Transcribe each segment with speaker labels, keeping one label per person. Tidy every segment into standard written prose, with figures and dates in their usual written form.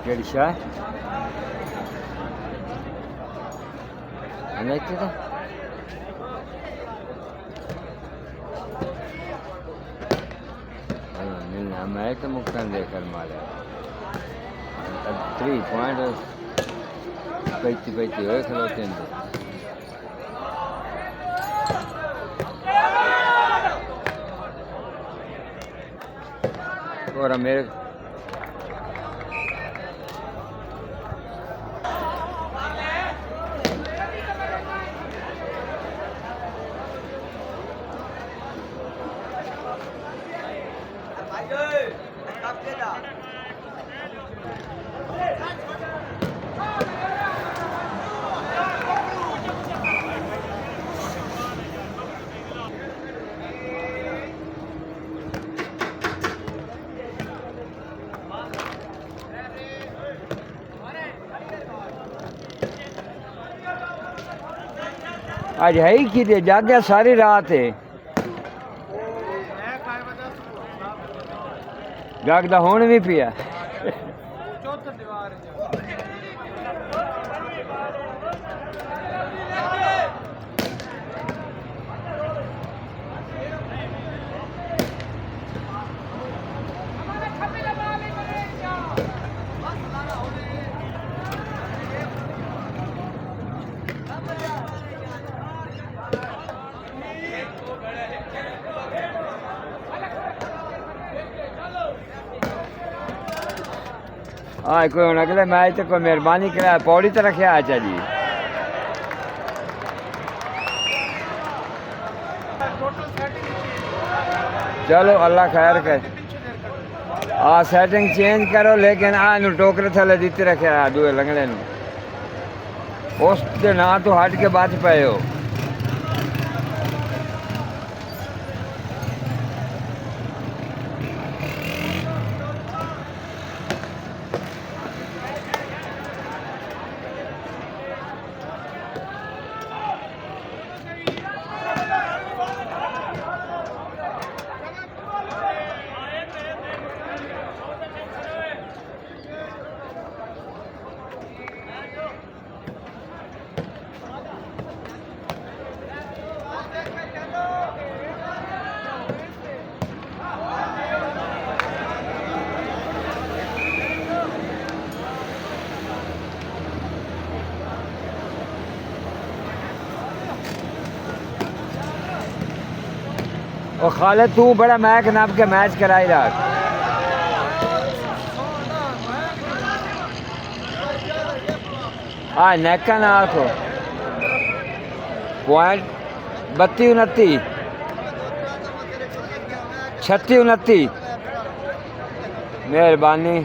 Speaker 1: केड़ी शाह अनेक तो मिलना मैं तो मुक्तन देकर मारे 3 पॉइंट पैती हो खलोते हैं और मेरे आज है ही कि जागे सारी रात है जागदा होने भी पिया हाँ कोई अगले मैच तो कोई मेहरबानी कराया पौड़ी तो रखे अच्छा जी चलो अल्लाह खैर कर सेटिंग चेंज करो लेकिन टोकरे थले दीते रखे दूए लंगड़े उस ना तो हट के बच पे हो और खालिद तू बड़ा मैक नाप के मैच कराई रहा हाँ नेका ना को पॉइंट 32 29 36 29 मेहरबानी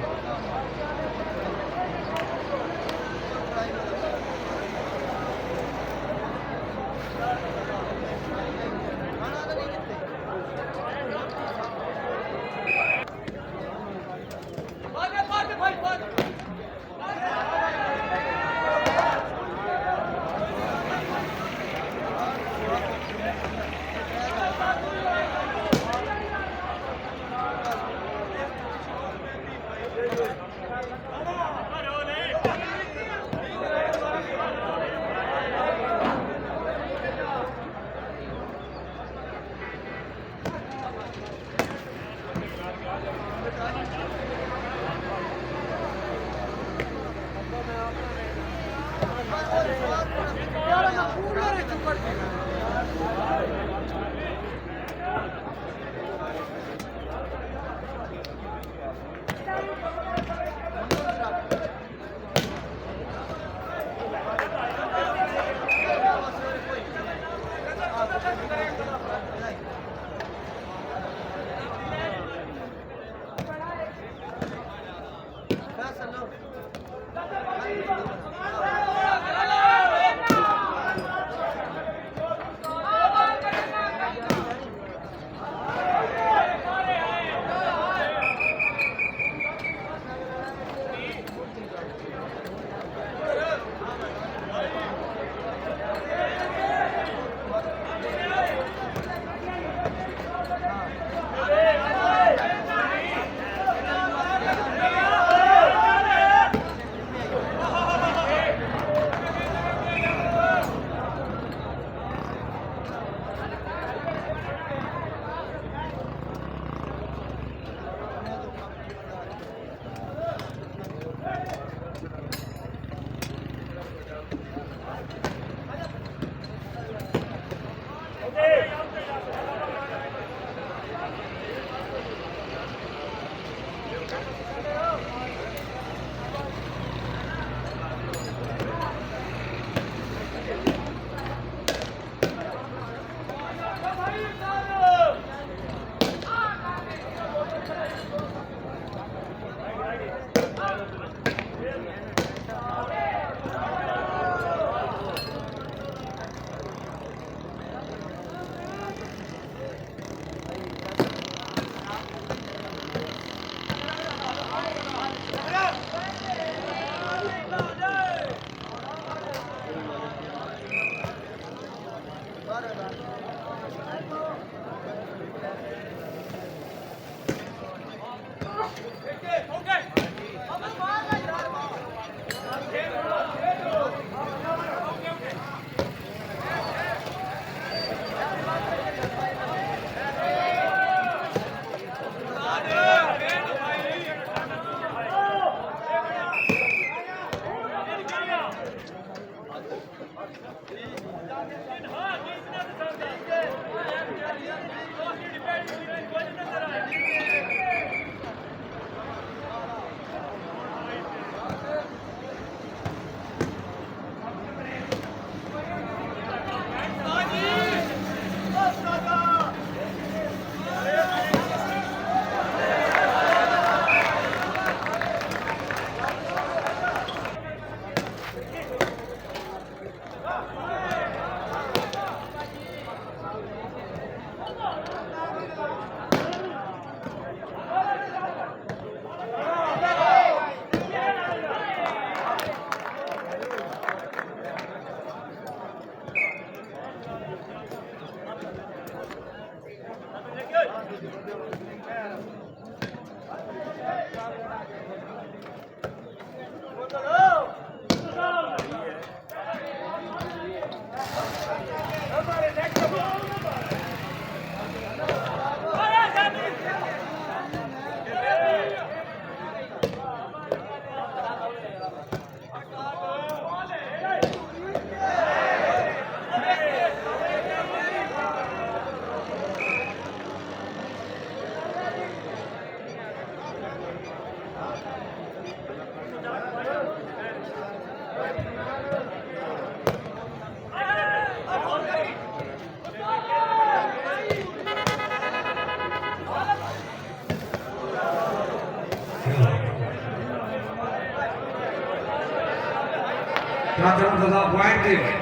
Speaker 2: पॉइंट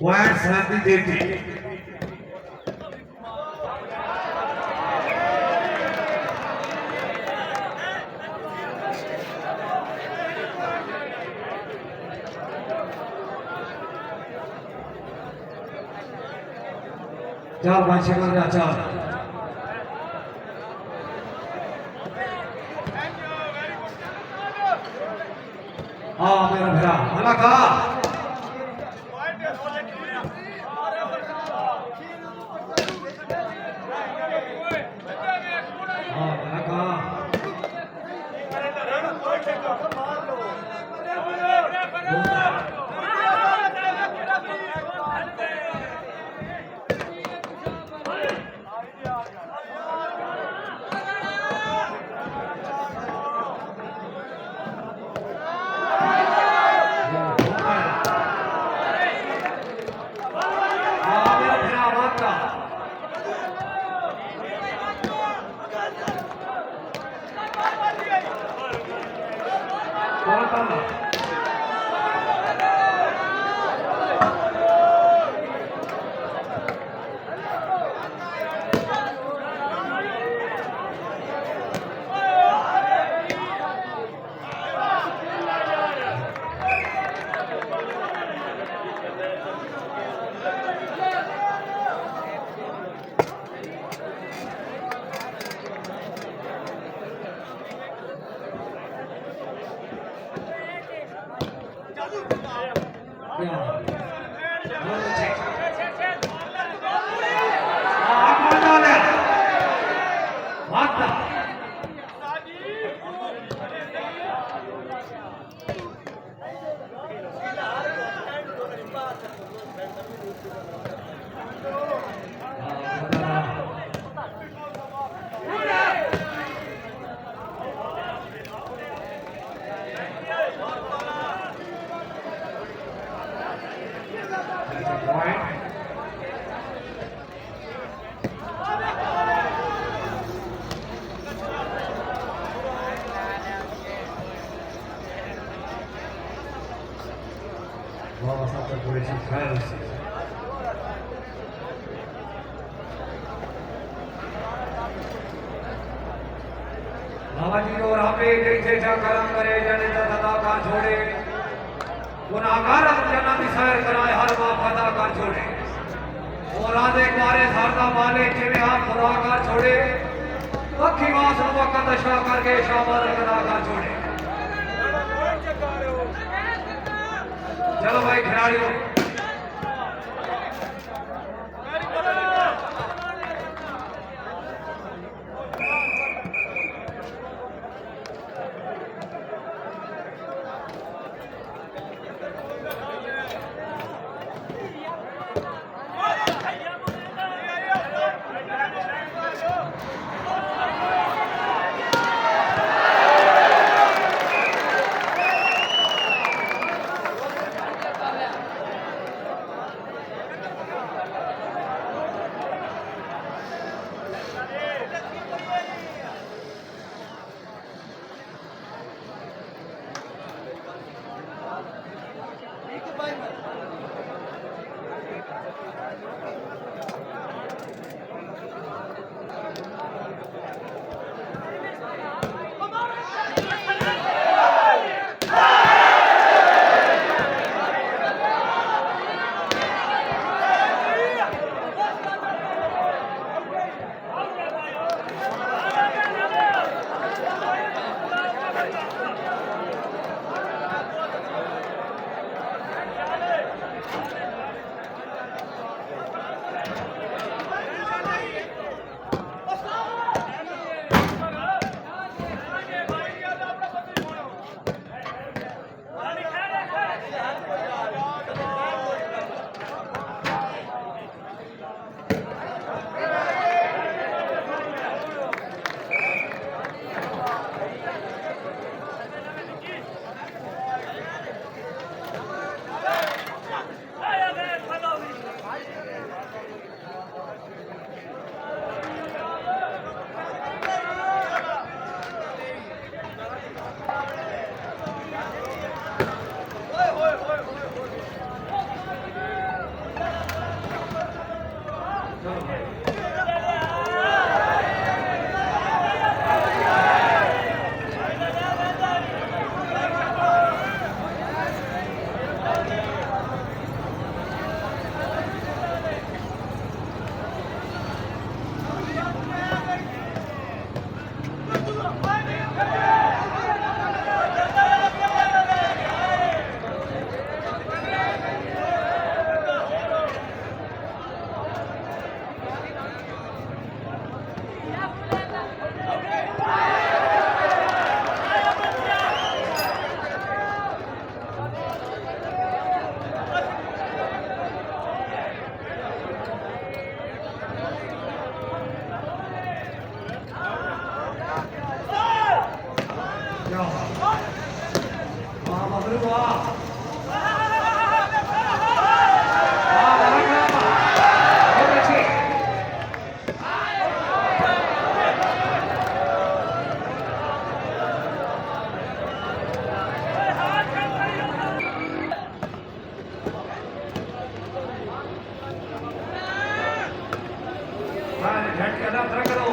Speaker 2: पॉइंट शांति देती चार पांच सेकंड चार हाँ मेरा भरा लगा हाँ लगा Vamos a hacer por ese caso. बाबा जी और हमें जैसे करम करे जने सदा का छोड़े गुनाहगार जना विसार कराए हर बाप अदा कर छोड़े और आधे मारे सारदा माले जिवे आप खुदा कर छोड़े पक्षी वास वक्त दशा करके शाबाद अदा कर छोड़े। चलो भाई खिलाड़ियों वाह मगरू वाह बहुत अच्छी झटके ना तरह करो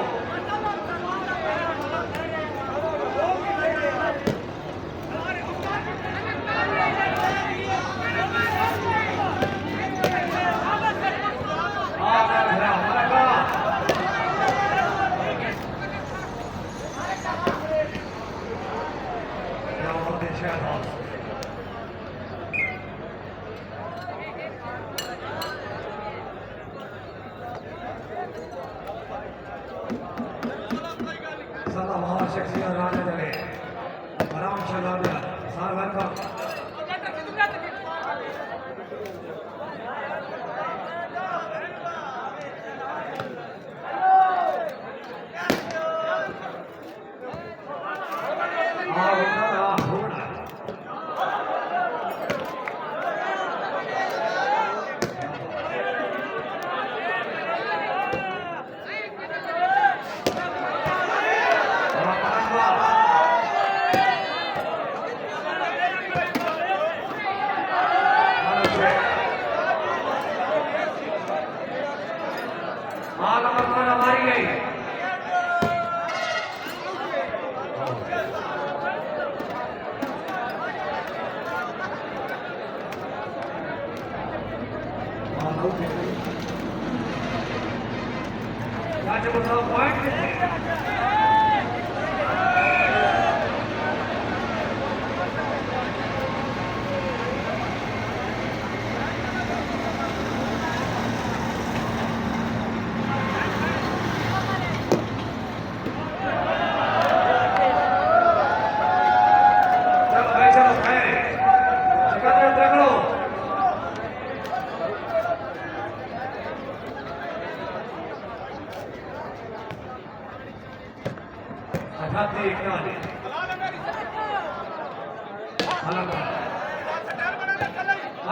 Speaker 2: सदा महाशक्तियां राजा जले आराम से लाया सारवन का मारी गई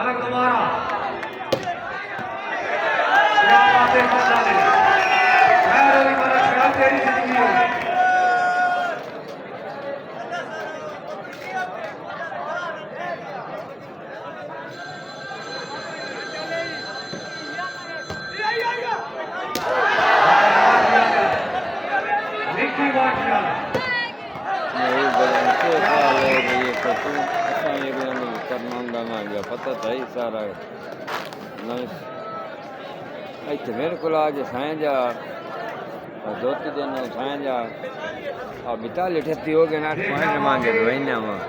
Speaker 2: अलग दोबारा क्या बातें करता है रवि महाराज तेरी जिंदगी होगी
Speaker 1: पता था ही सारा इतने मेरे को आज साइं जा धोती देना साइं जा और 42-38 हो गए ना 8 पॉइंट मांगे तो वही ना वहाँ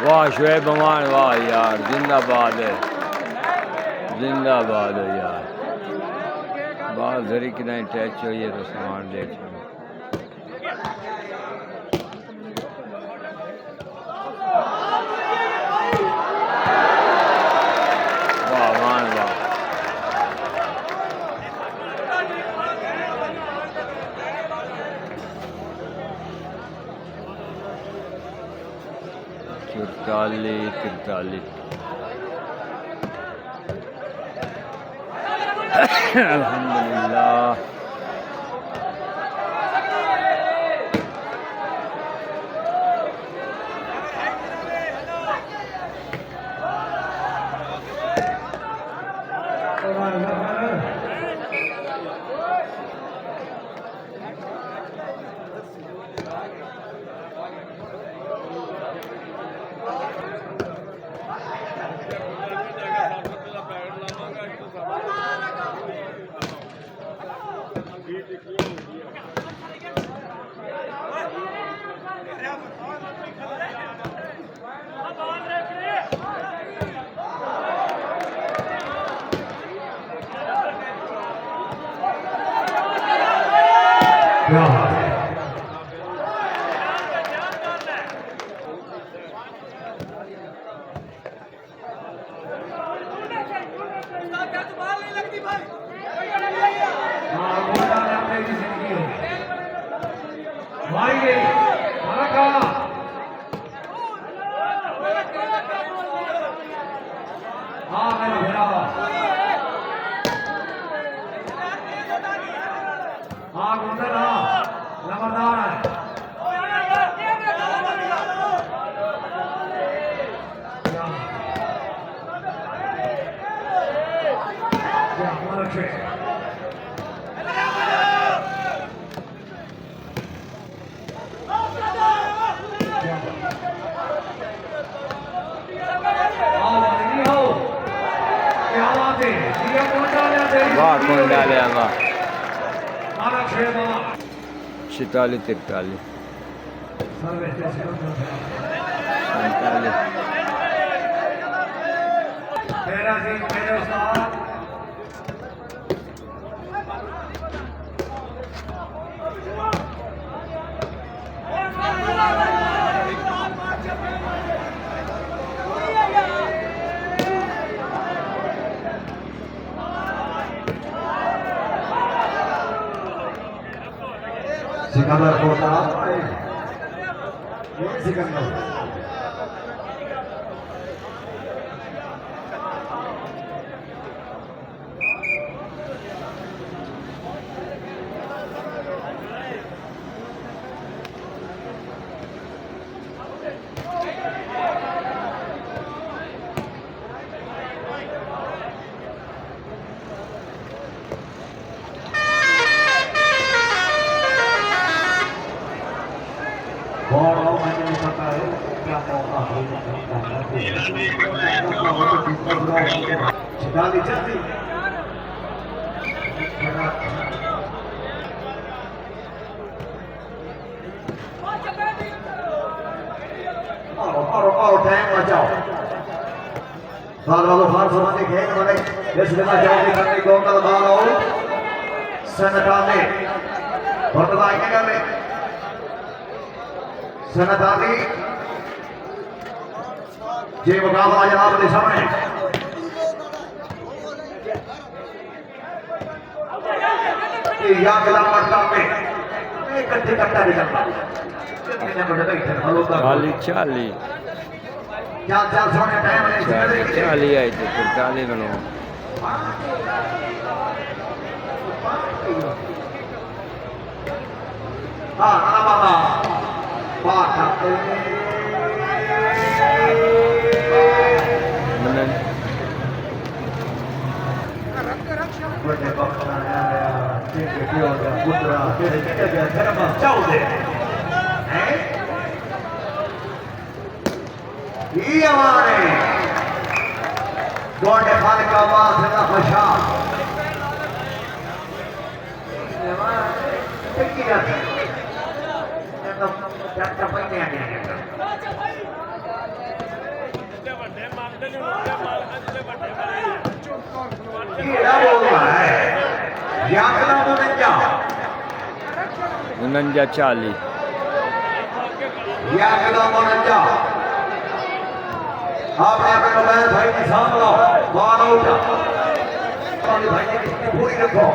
Speaker 1: वाह शुएब अमान, वाह यार, जिंदाबाद है यार। बाल जरी की नहीं टैच हुई है तो सामान देख लो। वाह अमान वाह। तिरतालीस अल्हम्दुलिल्लाह।
Speaker 2: क्या बात है।
Speaker 1: वाह कौन डाले वाह। 46 43
Speaker 2: Sikandar Kota, Sikandar. Sekali cantik. Paro time bachao. Lalu harus mati game mana? Dia sudah jauh di kaki gol kalau balau. Senatali. Bertanya kali. Senatali. ये मुकाबला जनाब के सामने या गला पट्टा में इकट्ठे कट्टा निकलता
Speaker 1: चाली चाली
Speaker 2: क्या चाल सोने टाइम
Speaker 1: चाली आई तो 43 बनो
Speaker 2: हाँ ना बाबा बात
Speaker 3: बड़े बख्शा जिनके प्यो का पुत्रा तेरे जगह धर्म चाहते हैं ये हमारे गोंडे खान का आवाज है ना खुशा क्या जाते हैं तो क्या पहले आ गया क्या बोल रहा है याकला मुनंजा
Speaker 1: 49-40
Speaker 3: याकला मुनंजा आपने अपने मोबाइल भाई की सामला बाल उठा और भाई ने कितनी पूरी रखो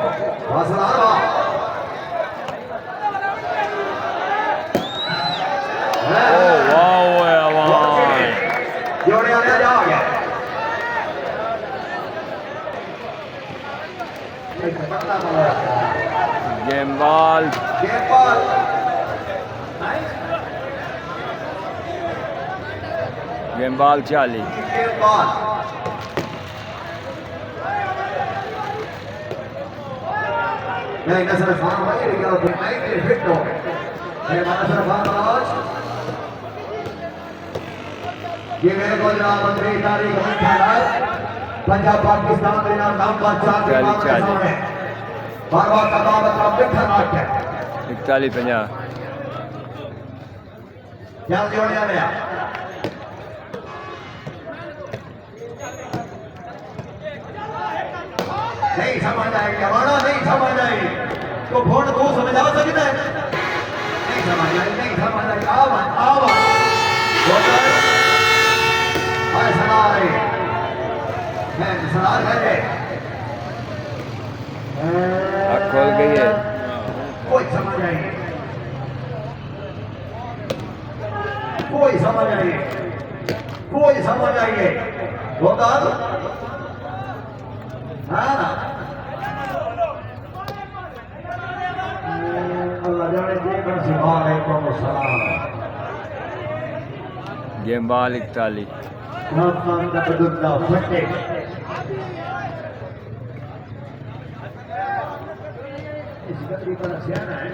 Speaker 3: हौसला रहा जोड़े आने जा गया
Speaker 1: गेम बॉल गेम बॉल 40
Speaker 3: नहीं नसर खान भाई लेकिन अब नहीं फिर फिट हो ये नसर खान आज ये मेरे को जनाब मंत्री तारीख में खैर पंजाब पाकिस्तान के नाम पर 4 के सामने बार-बार का बात आप देखा नाट्य
Speaker 1: 41-50
Speaker 3: जल्दी होने आ गया नहीं समझ आएगी हमारा नहीं समझ आएगी तो फोन को समझा सकते हैं नहीं समझ आई आवाज सुना रही मैं सुना रहे
Speaker 1: आँख खोल गई है
Speaker 3: कोई समझ आई होगा हाँ अल्लाह जाने देखकर सिवालेकुम सलाम
Speaker 1: game ball 41
Speaker 3: Rahman da bedunda fete इस गति पर सियाना है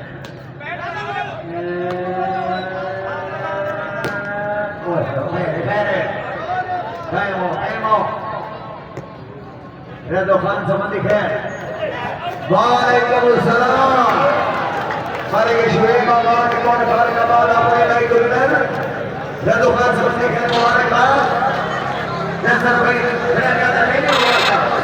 Speaker 3: रेदो खान संबंधी खैर वालेकुम सलाम हमारे शुएब आबाद कौन घर का बाल अपने नहीं गुजर रेदो खान संबंधी खैर मुबारक नसर भाई मेरा ज्यादा नहीं हुआ था